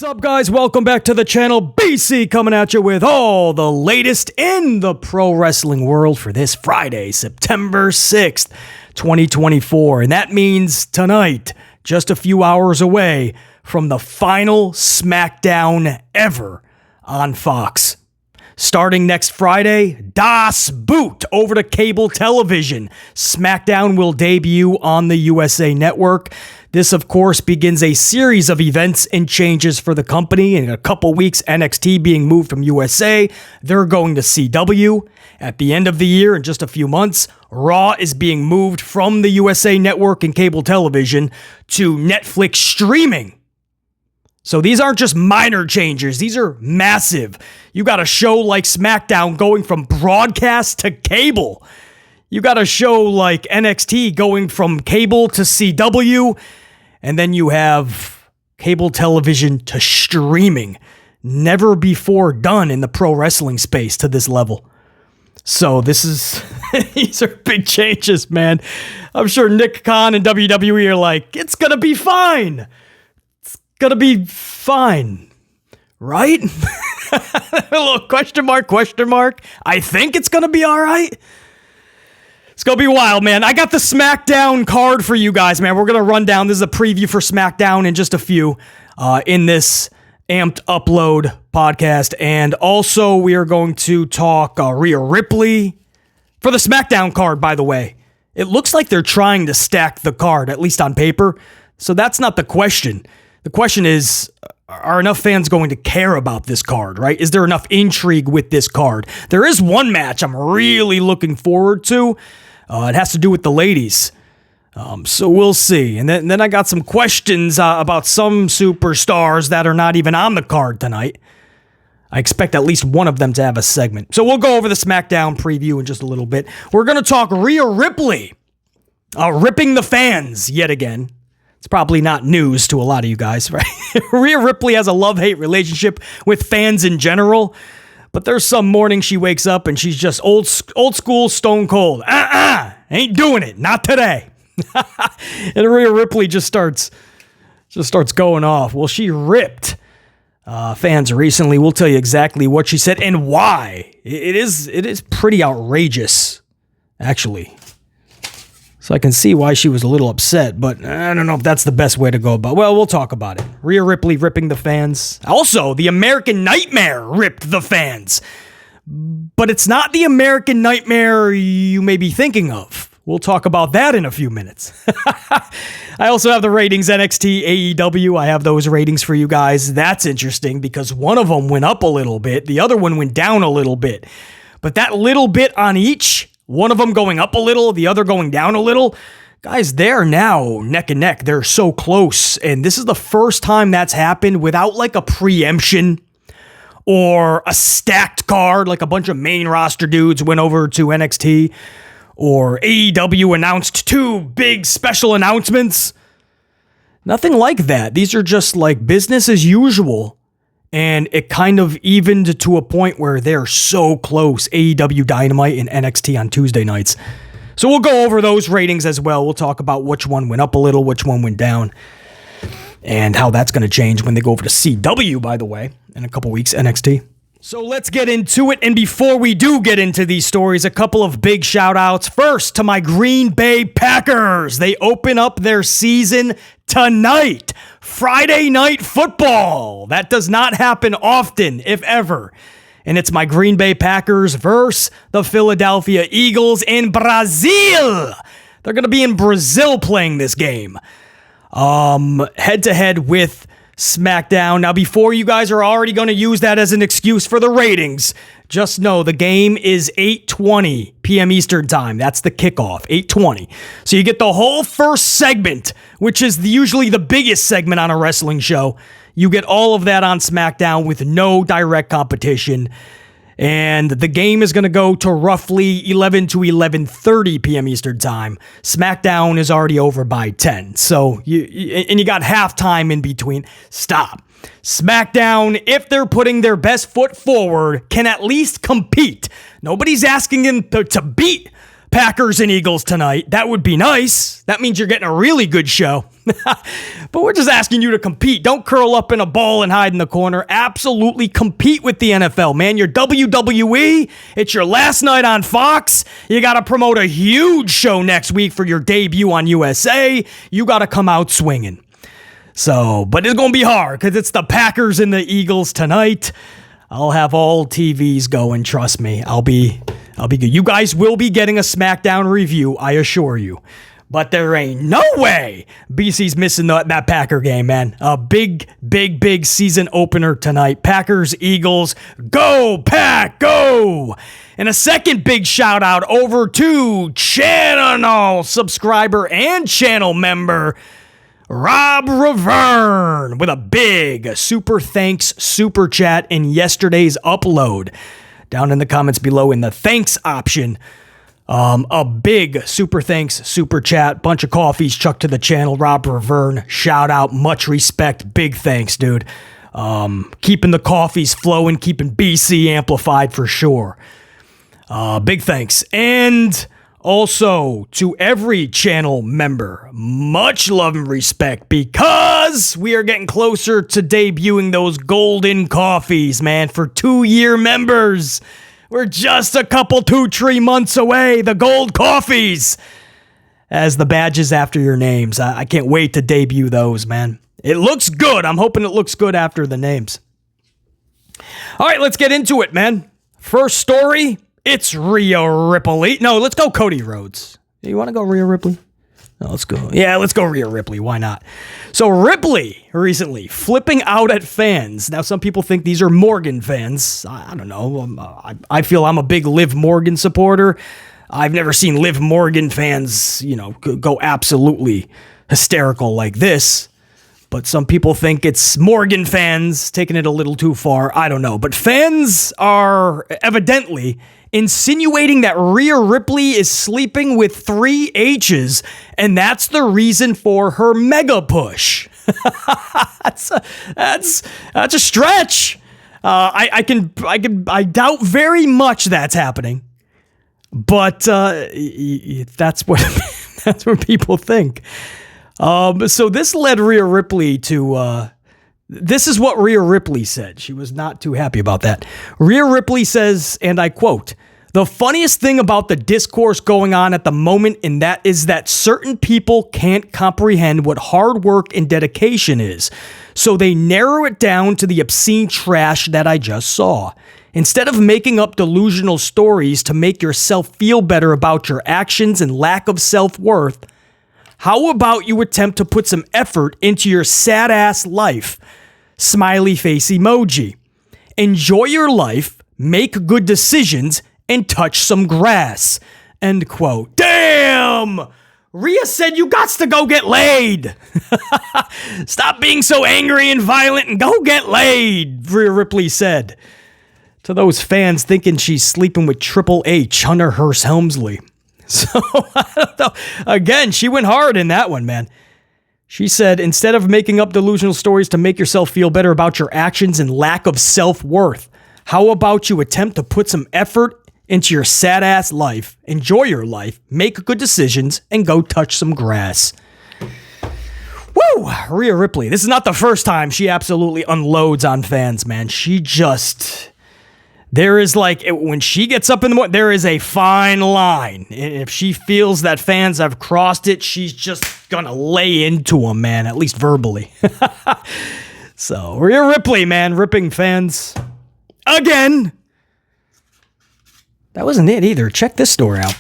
What's up, guys? Welcome back to the channel. BC coming at you with all the latest in the pro wrestling world for this Friday, September 6th, 2024. And that means tonight, just a few hours away from the final SmackDown ever on Fox. Starting next Friday, Das Boot over to cable television. SmackDown will debut on the USA Network. This, of course, begins a series of events and changes for the company. In a couple weeks, NXT being moved from USA, they're going to CW. At the end of the year, in just a few months, Raw is being moved from the USA Network and cable television to Netflix streaming. So these aren't just minor changes, these are massive. You got a show like SmackDown going from broadcast to cable. You got a show like NXT going from cable to CW. And then you have cable television to streaming. Never before done in the pro wrestling space to this level. So this is, these are big changes, man. I'm sure Nick Khan and WWE are like, it's going to be fine. It's going to be fine. Right? A little question mark. I think it's going to be all right. It's going to be wild, man. I got the SmackDown card for you guys, man. We're going to run down. This is a preview for SmackDown in just a few in this amped upload podcast. And also, we are going to talk Rhea Ripley for the SmackDown card, by the way. It looks like they're trying to stack the card, at least on paper. So that's not the question. The question is, are enough fans going to care about this card, right? Is there enough intrigue with this card? There is one match I'm really looking forward to. It has to do with the ladies. So we'll see. And then I got some questions about some superstars that are not even on the card tonight. I expect at least one of them to have a segment. So we'll go over the SmackDown preview in just a little bit. We're going to talk Rhea Ripley ripping the fans yet again. It's probably not news to a lot of you guys, right? Rhea Ripley has a love-hate relationship with fans in general. But there's some morning she wakes up and she's just old school stone cold. Ain't doing it. Not today. And Rhea Ripley just starts going off. Well, she ripped fans recently. We'll tell you exactly what she said and why. It is pretty outrageous, actually. So I can see why she was a little upset, but I don't know if that's the best way to go about it. Well, we'll talk about it. Rhea Ripley ripping the fans. Also, the American Nightmare ripped the fans. But it's not the American Nightmare you may be thinking of. We'll talk about that in a few minutes. I also have the ratings, NXT, AEW. I have those ratings for you guys. That's interesting because one of them went up a little bit. The other one went down a little bit. But that little bit on each, one of them going up a little, the other going down a little. Guys, they're now neck and neck. They're so close. And this is the first time that's happened without like a preemption or a stacked card, like a bunch of main roster dudes went over to NXT or AEW announced two big special announcements. Nothing like that. These are just like business as usual. And it kind of evened to a point where they're so close, AEW Dynamite and NXT on Tuesday nights. So we'll go over those ratings as well. We'll talk about which one went up a little, which one went down, and how that's going to change when they go over to CW, by the way, in a couple weeks, NXT. So let's get into it. And before we do get into these stories, a couple of big shout outs. First, to my Green Bay Packers. They open up their season tonight. Friday Night Football. That does not happen often, if ever. And it's my Green Bay Packers versus the Philadelphia Eagles in Brazil. They're going to be in Brazil playing this game. Head-to-head with SmackDown. Now, before you guys are already going to use that as an excuse for the ratings, just know the game is 8:20 p.m. Eastern Time. That's the kickoff, 8:20. So you get the whole first segment, which is usually the biggest segment on a wrestling show. You get all of that on SmackDown with no direct competition. And the game is going to go to roughly 11 to 11:30 p.m. Eastern Time. SmackDown is already over by 10. So you got halftime in between. Stop. SmackDown, if they're putting their best foot forward, can at least compete. Nobody's asking them to beat Packers and Eagles tonight. That would be nice. That means you're getting a really good show. But we're just asking you to compete. Don't curl up in a ball and hide in the corner. Absolutely compete with the NFL, man. You're WWE. It's your last night on Fox. You got to promote a huge show next week for your debut on USA. You got to come out swinging. So, but it's going to be hard because it's the Packers and the Eagles tonight. I'll have all TVs going. Trust me. I'll be good. You guys will be getting a SmackDown review, I assure you. But there ain't no way BC's missing that Packer game, man. A big season opener tonight. Packers, Eagles, go Pack, go! And a second big shout out over to channel subscriber and channel member Rob Reverne with a big super thanks super chat in yesterday's upload. Down in the comments below in the thanks option. A big super thanks, super chat, bunch of coffees chucked to the channel. Rob Reverne, shout out, much respect, big thanks, dude. Keeping the coffees flowing, keeping BC amplified for sure. Big thanks. And also to every channel member, much love and respect because we are getting closer to debuting those golden coffees, man, for 2-year members. We're just a couple 2-3 months away. The gold coffees as the badges after your names. I can't wait to debut those, man. It looks good. I'm hoping it looks good after the names. All right, let's get into it, man. First story, it's Rhea Ripley. No, let's go Cody Rhodes. You want to go Rhea Ripley? No, let's go. Yeah, let's go Rhea Ripley. Why not? So Ripley recently flipping out at fans. Now, some people think these are Morgan fans. I don't know. I feel I'm a big Liv Morgan supporter. I've never seen Liv Morgan fans, go absolutely hysterical like this. But some people think it's Morgan fans taking it a little too far. I don't know. But fans are evidently insinuating that Rhea Ripley is sleeping with 3 H's, and that's the reason for her mega push. That's a stretch. I doubt very much that's happening, but that's what people think. So this led Rhea Ripley to. This is what Rhea Ripley said. She was not too happy about that. Rhea Ripley says, and I quote, "The funniest thing about the discourse going on at the moment is that certain people can't comprehend what hard work and dedication is. So they narrow it down to the obscene trash that I just saw. Instead of making up delusional stories to make yourself feel better about your actions and lack of self-worth, how about you attempt to put some effort into your sad ass life? Smiley face emoji. Enjoy your life, make good decisions, and touch some grass." End quote. Damn! Rhea said you gots to go get laid. Stop being so angry and violent and go get laid, Rhea Ripley said to those fans thinking she's sleeping with Triple H, Hunter Hearst Helmsley. So, I don't know. Again, she went hard in that one, man. She said, instead of making up delusional stories to make yourself feel better about your actions and lack of self-worth, how about you attempt to put some effort into your sad-ass life, enjoy your life, make good decisions, and go touch some grass. Woo! Rhea Ripley. This is not the first time she absolutely unloads on fans, man. She just... There is when she gets up in the morning, there is a fine line. If she feels that fans have crossed it, she's just going to lay into them, man, at least verbally. So, Rhea Ripley, man, ripping fans again. That wasn't it either. Check this story out.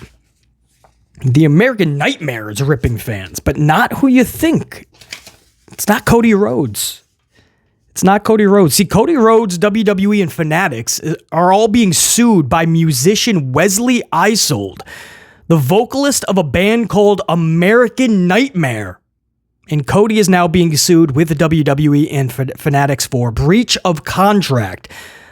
The American Nightmare is ripping fans, but not who you think. It's not Cody Rhodes. It's not Cody Rhodes. See, Cody Rhodes, WWE, and Fanatics are all being sued by musician Wesley Isold, the vocalist of a band called American Nightmare. And Cody is now being sued with the WWE and Fanatics for breach of contract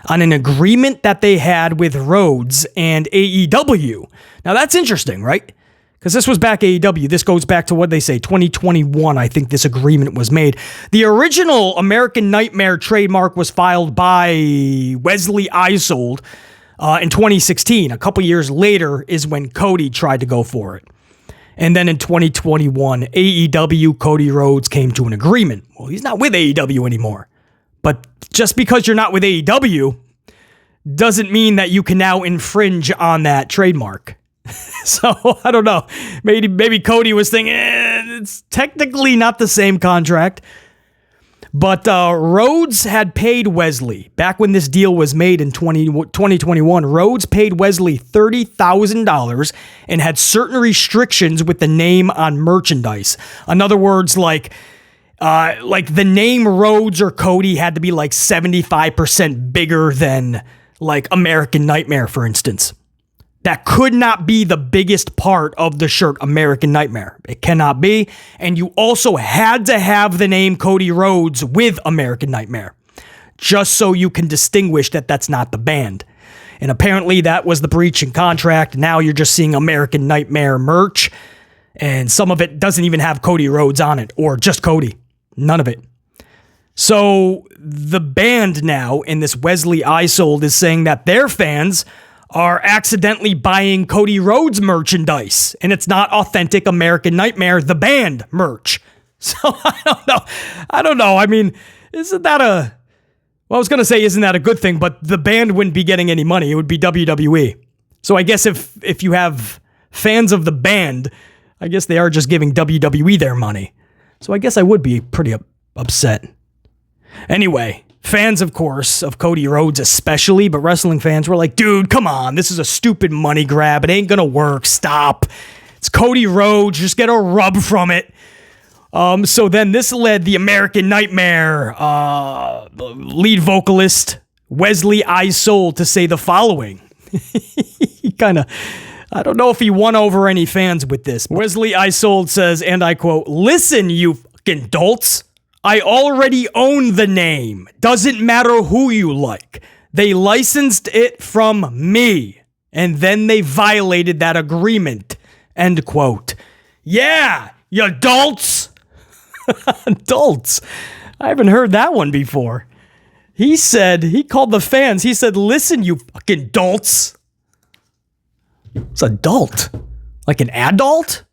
on an agreement that they had with Rhodes and AEW. Now, that's interesting, right? Because this was back AEW. This goes back to what they say, 2021, I think this agreement was made. The original American Nightmare trademark was filed by Wesley Isold In 2016, a couple years later, is when Cody tried to go for it. And then in 2021, AEW, Cody Rhodes came to an agreement. Well, he's not with AEW anymore. But just because you're not with AEW doesn't mean that you can now infringe on that trademark. So, I don't know. Maybe Cody was thinking, it's technically not the same contract. But Rhodes had paid Wesley, back when this deal was made in 2021, Rhodes paid Wesley $30,000 and had certain restrictions with the name on merchandise. In other words, like the name Rhodes or Cody had to be like 75% bigger than like American Nightmare, for instance. That could not be the biggest part of the shirt, American Nightmare. It cannot be. And you also had to have the name Cody Rhodes with American Nightmare, just so you can distinguish that that's not the band. And apparently that was the breach in contract. Now you're just seeing American Nightmare merch, and some of it doesn't even have Cody Rhodes on it, or just Cody. None of it. So the band now, in this Wesley Isold, is saying that their fans are accidentally buying Cody Rhodes merchandise, and it's not authentic American Nightmare, the band merch. So I don't know. I mean, isn't that I was going to say, isn't that a good thing? But the band wouldn't be getting any money. It would be WWE. So I guess if you have fans of the band, I guess they are just giving WWE their money. So I guess I would be pretty upset. Anyway, fans, of course, of Cody Rhodes especially, but wrestling fans were like, dude, come on, this is a stupid money grab. It ain't gonna work. Stop. It's Cody Rhodes. Just get a rub from it. So then this led the American Nightmare lead vocalist Wesley Isold to say the following. He kind of, I don't know if he won over any fans with this. Wesley Isold says, and I quote, "Listen, you fucking dolts. I already own the name. Doesn't matter who you like. They licensed it from me, and then they violated that agreement." End quote. Yeah, you dolts. Dolts. I haven't heard that one before. He called the fans, he said, "Listen, you fucking dolts." It's adult. Like an adult?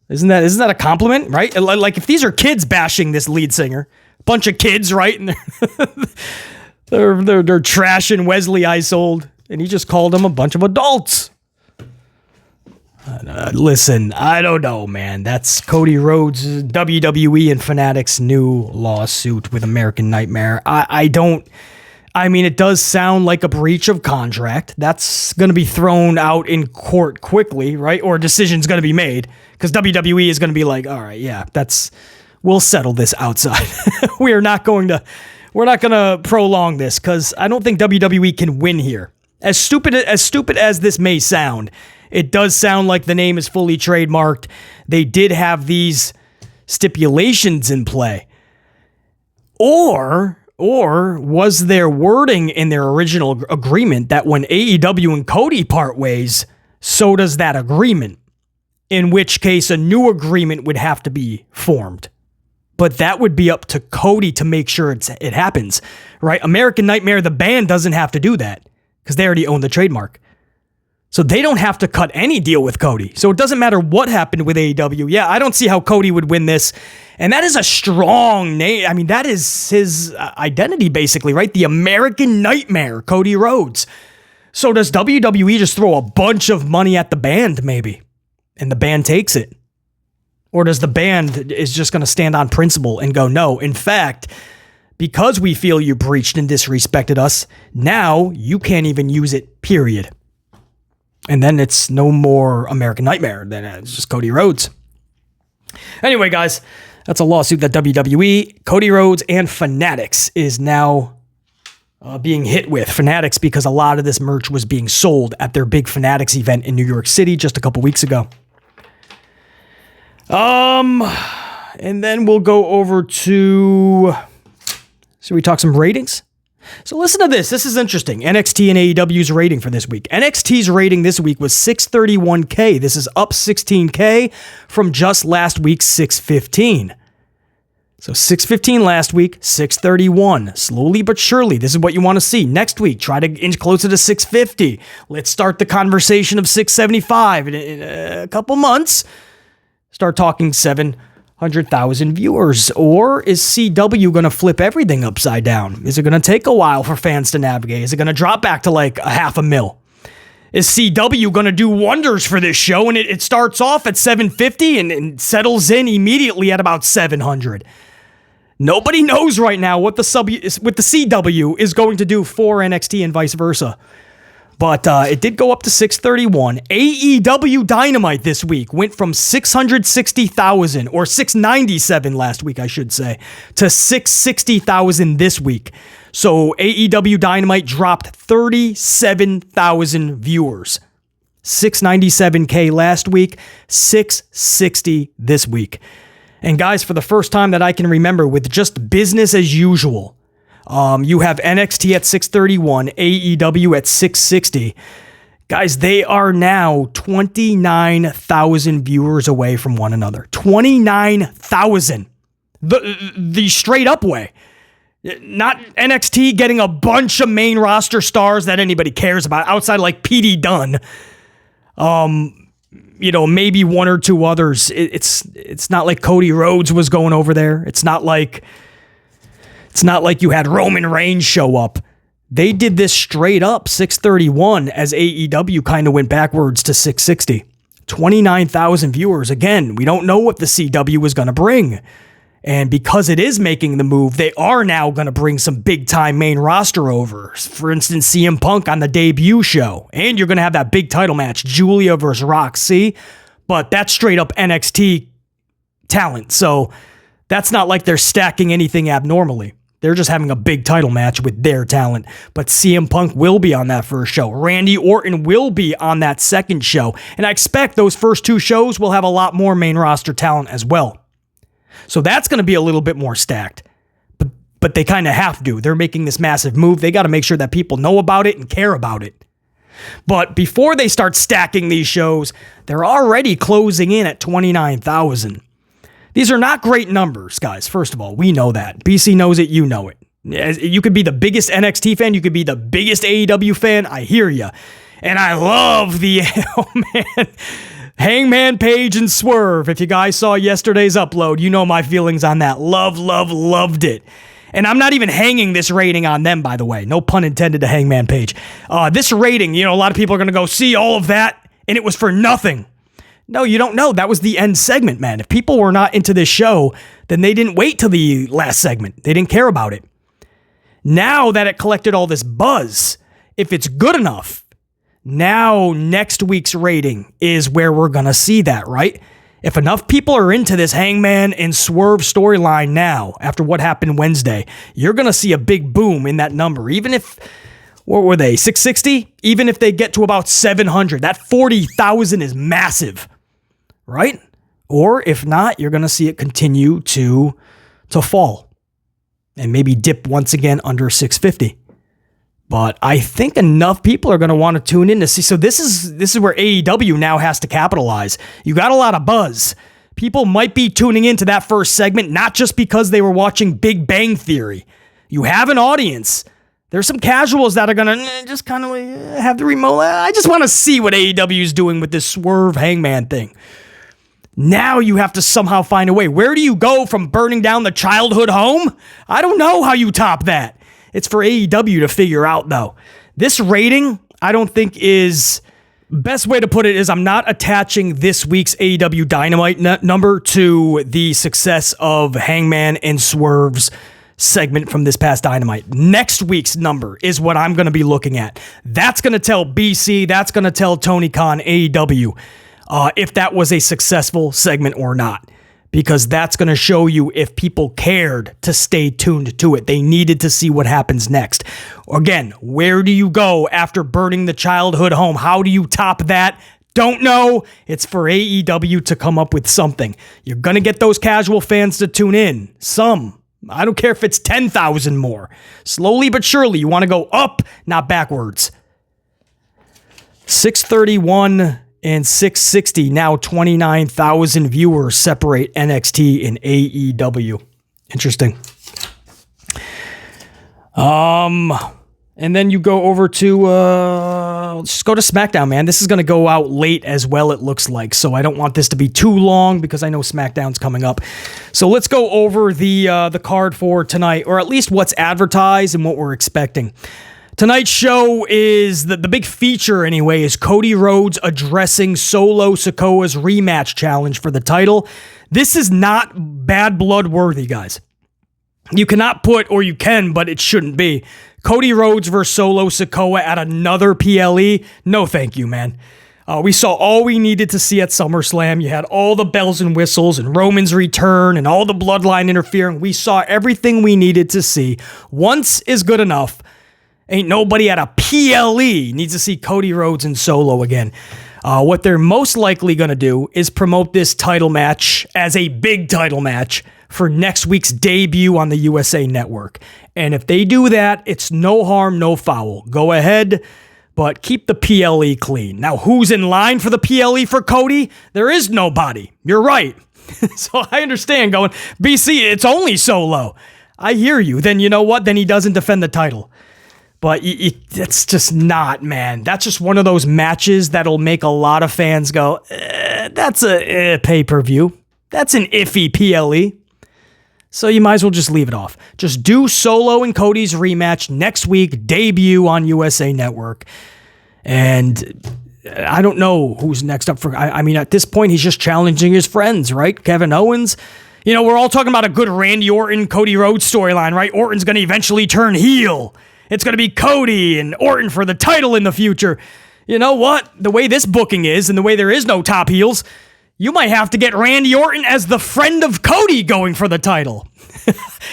Isn't that a compliment, right? Like if these are kids bashing this lead singer, bunch of kids, right? And they're trashing Wesley Isold, and he just called them a bunch of adults. Listen, I don't know, man. That's Cody Rhodes, WWE and Fanatics' new lawsuit with American Nightmare. I mean, it does sound like a breach of contract. That's going to be thrown out in court quickly, right? Or a decision's going to be made, because WWE is going to be like, all right, yeah, we'll settle this outside. We're not going to prolong this, because I don't think WWE can win here. As stupid as this may sound, it does sound like the name is fully trademarked. They did have these stipulations in play. Or was there wording in their original agreement that when AEW and Cody part ways, so does that agreement? In which case a new agreement would have to be formed. But that would be up to Cody to make sure it happens, right? American Nightmare, the band, doesn't have to do that because they already own the trademark. So they don't have to cut any deal with Cody. So it doesn't matter what happened with AEW. Yeah, I don't see how Cody would win this. And that is a strong name. I mean, that is his identity, basically, right? The American Nightmare, Cody Rhodes. So does WWE just throw a bunch of money at the band, maybe? And the band takes it? Or does the band is just going to stand on principle and go, no, in fact, because we feel you breached and disrespected us, now you can't even use it, period. And then it's no more American Nightmare. Then it's just Cody Rhodes. Anyway, guys, that's a lawsuit that WWE, Cody Rhodes, and Fanatics is now being hit with. Fanatics, because a lot of this merch was being sold at their big Fanatics event in New York City just a couple weeks ago. And then we'll go over to... Should we talk some ratings? So listen to this. This is interesting. NXT and AEW's rating for this week. NXT's rating this week was 631K. This is up 16K from just last week's 615. So 615 last week, 631. Slowly but surely, this is what you want to see. Next week, try to inch closer to 650. Let's start the conversation of 675. In a couple months, start talking 700,000 viewers. Or is CW going to flip everything upside down? Is it going to take a while for fans to navigate? Is it going to drop back to like 500,000? Is CW going to do wonders for this show and it starts off at 750 and settles in immediately at about 700? Nobody knows right now what the CW is going to do for NXT and vice versa. But it did go up to 631. AEW Dynamite this week went from 660,000 or 697 last week, I should say, to 660,000 this week. So AEW Dynamite dropped 37,000 viewers. 697K last week, 660 this week. And guys, for the first time that I can remember, with just business as usual, you have NXT at 631, AEW at 660. Guys, they are now 29,000 viewers away from one another. 29,000. The straight up way. Not NXT getting a bunch of main roster stars that anybody cares about outside like PD Dunn. Maybe one or two others. It's not like Cody Rhodes was going over there. It's not like you had Roman Reigns show up. They did this straight up 631 as AEW kind of went backwards to 660. 29,000 viewers. Again, we don't know what the CW is going to bring. And because it is making the move, they are now going to bring some big-time main roster over. For instance, CM Punk on the debut show. And you're going to have that big title match, Julia versus Roxy. But that's straight-up NXT talent. So that's not like they're stacking anything abnormally. They're just having a big title match with their talent. But CM Punk will be on that first show. Randy Orton will be on that second show. And I expect those first two shows will have a lot more main roster talent as well. So that's going to be a little bit more stacked. But they kind of have to. They're making this massive move. They got to make sure that people know about it and care about it. But before they start stacking these shows, they're already closing in at 29,000. These are not great numbers, guys. First of all, we know that. BC knows it. You know it. You could be the biggest NXT fan. You could be the biggest AEW fan. I hear you. And I love the... Oh, man... Hangman Page and Swerve. If you guys saw yesterday's upload, you know my feelings on that. Loved it. And I'm not even hanging this rating on them, by the way. No pun intended to Hangman Page. This rating, a lot of people are going to go see all of that, and it was for nothing. No, you don't know. That was the end segment, man. If people were not into this show, then they didn't wait till the last segment. They didn't care about it. Now that it collected all this buzz, if it's good enough, now, next week's rating is where we're going to see that, right? If enough people are into this Hangman and Swerve storyline now, after what happened Wednesday, you're going to see a big boom in that number. Even if, what were they, 660? Even if they get to about 700, that 40,000 is massive, right? Or if not, you're going to see it continue to fall and maybe dip once again under 650. But I think enough people are going to want to tune in to see. So this is where AEW now has to capitalize. You got a lot of buzz. People might be tuning into that first segment, not just because they were watching Big Bang Theory. You have an audience. There's some casuals that are going to just kind of have the remote. I just want to see what AEW is doing with this Swerve Hangman thing. Now you have to somehow find a way. Where do you go from burning down the childhood home? I don't know how you top that. It's for AEW to figure out, though. This rating, I don't think is... Best way to put it is I'm not attaching this week's AEW Dynamite number to the success of Hangman and Swerve's segment from this past Dynamite. Next week's number is what I'm going to be looking at. That's going to tell BC, that's going to tell Tony Khan, AEW, if that was a successful segment or not. Because that's going to show you if people cared to stay tuned to it. They needed to see what happens next. Again, where do you go after burning the childhood home? How do you top that? Don't know. It's for AEW to come up with something. You're going to get those casual fans to tune in. Some. I don't care if it's 10,000 more. Slowly but surely, you want to go up, not backwards. 631 and 660, now 29,000 viewers separate NXT and AEW. Interesting. And then you go over to, let's just go to SmackDown, man. This is going to go out late as well, it looks like. So I don't want this to be too long because I know SmackDown's coming up. So let's go over the card for tonight, or at least what's advertised and what we're expecting. Tonight's show is, the big feature anyway, is Cody Rhodes addressing Solo Sikoa's rematch challenge for the title. This is not bad blood worthy, guys. You cannot put, or you can, but it shouldn't be, Cody Rhodes versus Solo Sikoa at another PLE. No thank you, man. We saw all we needed to see at SummerSlam. You had all the bells and whistles and Roman's return and all the bloodline interfering. We saw everything we needed to see. Once is good enough. Ain't nobody at a PLE needs to see Cody Rhodes and Solo again. What they're most likely going to do is promote this title match as a big title match for next week's debut on the USA Network. And if they do that, it's no harm, no foul. Go ahead, but keep the PLE clean. Now, who's in line for the PLE for Cody? There is nobody. You're right. So I understand going, BC, it's only Solo. I hear you. Then you know what? Then he doesn't defend the title. But it's just not, man. That's just one of those matches that'll make a lot of fans go, that's a pay-per-view. That's an iffy PLE. So you might as well just leave it off. Just do Solo and Cody's rematch next week, debut on USA Network. And I don't know who's next up for... I mean, at this point, he's just challenging his friends, right? Kevin Owens. You know, we're all talking about a good Randy Orton, Cody Rhodes storyline, right? Orton's going to eventually turn heel. It's going to be Cody and Orton for the title in the future. You know what? The way this booking is, and the way there is no top heels, you might have to get Randy Orton as the friend of Cody going for the title.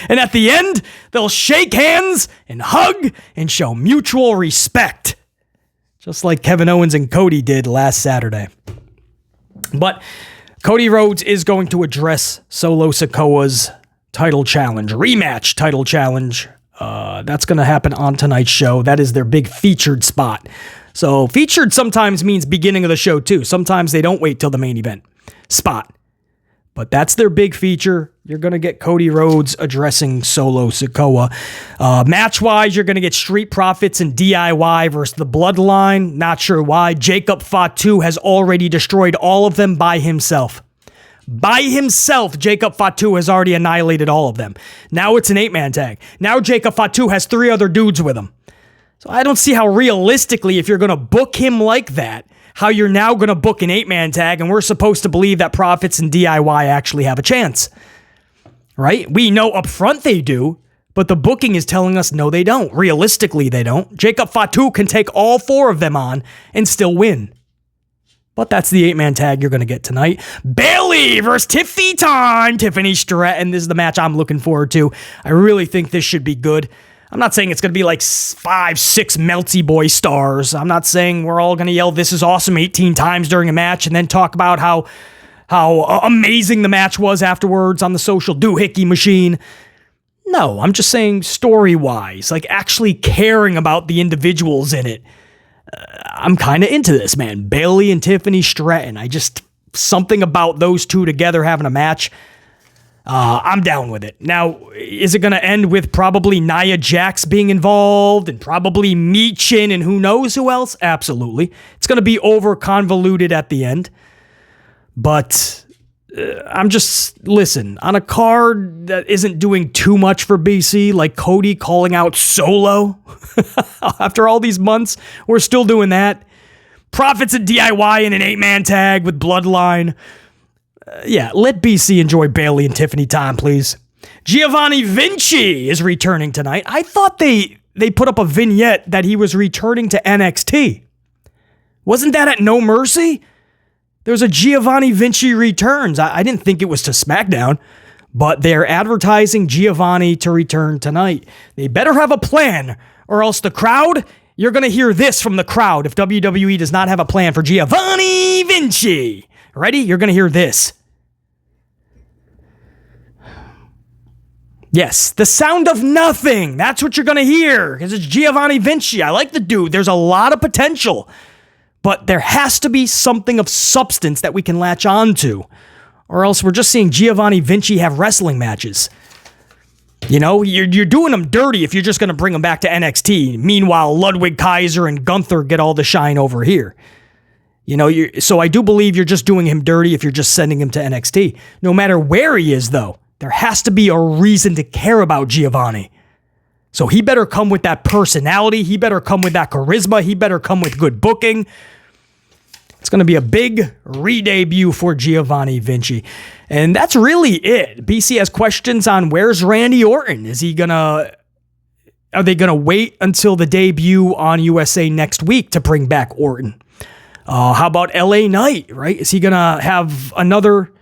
And at the end, they'll shake hands and hug and show mutual respect. Just like Kevin Owens and Cody did last Saturday. But Cody Rhodes is going to address Solo Sikoa's title challenge, rematch title challenge. That's going to happen on tonight's show. That is their big featured spot. So featured sometimes means beginning of the show too. Sometimes they don't wait till the main event spot. But that's their big feature. You're going to get Cody Rhodes addressing Solo Sikoa. Match-wise, you're going to get Street Profits and DIY versus the Bloodline. Not sure why. Jacob Fatu has already destroyed all of them by himself. By himself, Jacob Fatu has already annihilated all of them. Now it's an 8-man tag. Now Jacob Fatu has 3 other dudes with him. So I don't see how realistically, if you're going to book him like that, how you're now going to book an 8-man tag, and we're supposed to believe that Profits and DIY actually have a chance. Right? We know up front they do, but the booking is telling us no, they don't. Realistically, they don't. Jacob Fatu can take all 4 of them on and still win. But that's the 8-man tag you're going to get tonight. Bayley versus Tiffany time. Tiffany Stratton. This is the match I'm looking forward to. I really think this should be good. I'm not saying it's going to be like 5, 6 Melty Boy stars. I'm not saying we're all going to yell, this is awesome 18 times during a match and then talk about how amazing the match was afterwards on the social doohickey machine. No, I'm just saying story-wise, like actually caring about the individuals in it. I'm kind of into this, man. Bayley and Tiffany Stratton. Something about those two together having a match. I'm down with it. Now, is it going to end with probably Nia Jax being involved and probably Michin and who knows who else? Absolutely. It's going to be over convoluted at the end. But listen, on a card that isn't doing too much for BC, like Cody calling out Solo, after all these months, we're still doing that. Profits and DIY in an 8-man tag with Bloodline. Let BC enjoy Bayley and Tiffany time, please. Giovanni Vinci is returning tonight. I thought they put up a vignette that he was returning to NXT. Wasn't that at No Mercy? There was a Giovanni Vinci returns. I didn't think it was to SmackDown, but they're advertising Giovanni to return tonight. They better have a plan, or else the crowd, you're going to hear this from the crowd if WWE does not have a plan for Giovanni Vinci. Ready? You're going to hear this. Yes, the sound of nothing. That's what you're going to hear, because it's Giovanni Vinci. I like the dude. There's a lot of potential. But there has to be something of substance that we can latch on to. Or else we're just seeing Giovanni Vinci have wrestling matches. You know, you're doing them dirty if you're just going to bring them back to NXT. Meanwhile, Ludwig Kaiser and Gunther get all the shine over here. You know, so I do believe you're just doing him dirty if you're just sending him to NXT. No matter where he is, though, there has to be a reason to care about Giovanni. So he better come with that personality. He better come with that charisma. He better come with good booking. It's going to be a big re-debut for Giovanni Vinci. And that's really it. BC has questions on where's Randy Orton. Are they going to wait until the debut on USA next week to bring back Orton? How about LA Knight, right? Is he going to have another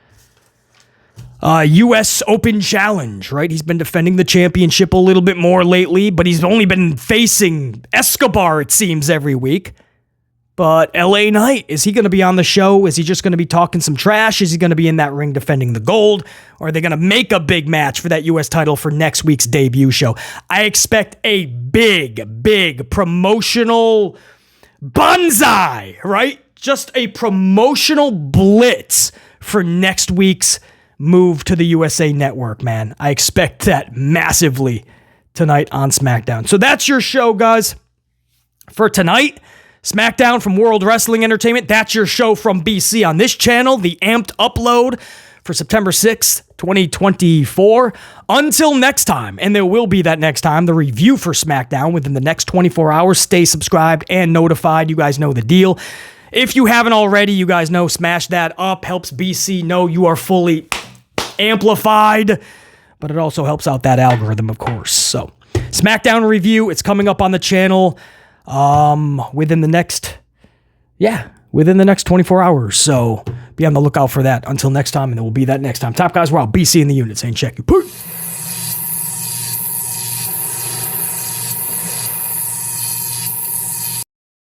US Open Challenge, right? He's been defending the championship a little bit more lately, but he's only been facing Escobar, it seems, every week. But LA Knight, is he going to be on the show? Is he just going to be talking some trash? Is he going to be in that ring defending the gold? Or are they going to make a big match for that US title for next week's debut show? I expect a big promotional banzai, right? Just a promotional blitz for next week's move to the USA Network, man. I expect that massively tonight on SmackDown. So that's your show, guys. For tonight, SmackDown from World Wrestling Entertainment. That's your show from BC on this channel, the Amped upload for September 6th, 2024. Until next time, and there will be that next time, the review for SmackDown within the next 24 hours. Stay subscribed and notified. You guys know the deal. If you haven't already, you guys know, smash that up. Helps BC know you are fully amplified, but it also helps out that algorithm, of course. So, SmackDown review, it's coming up on the channel within the next 24 hours. So be on the lookout for that. Until next time, and there will be that next time. Top guys, we're out. BC in the unit saying check you. Peace.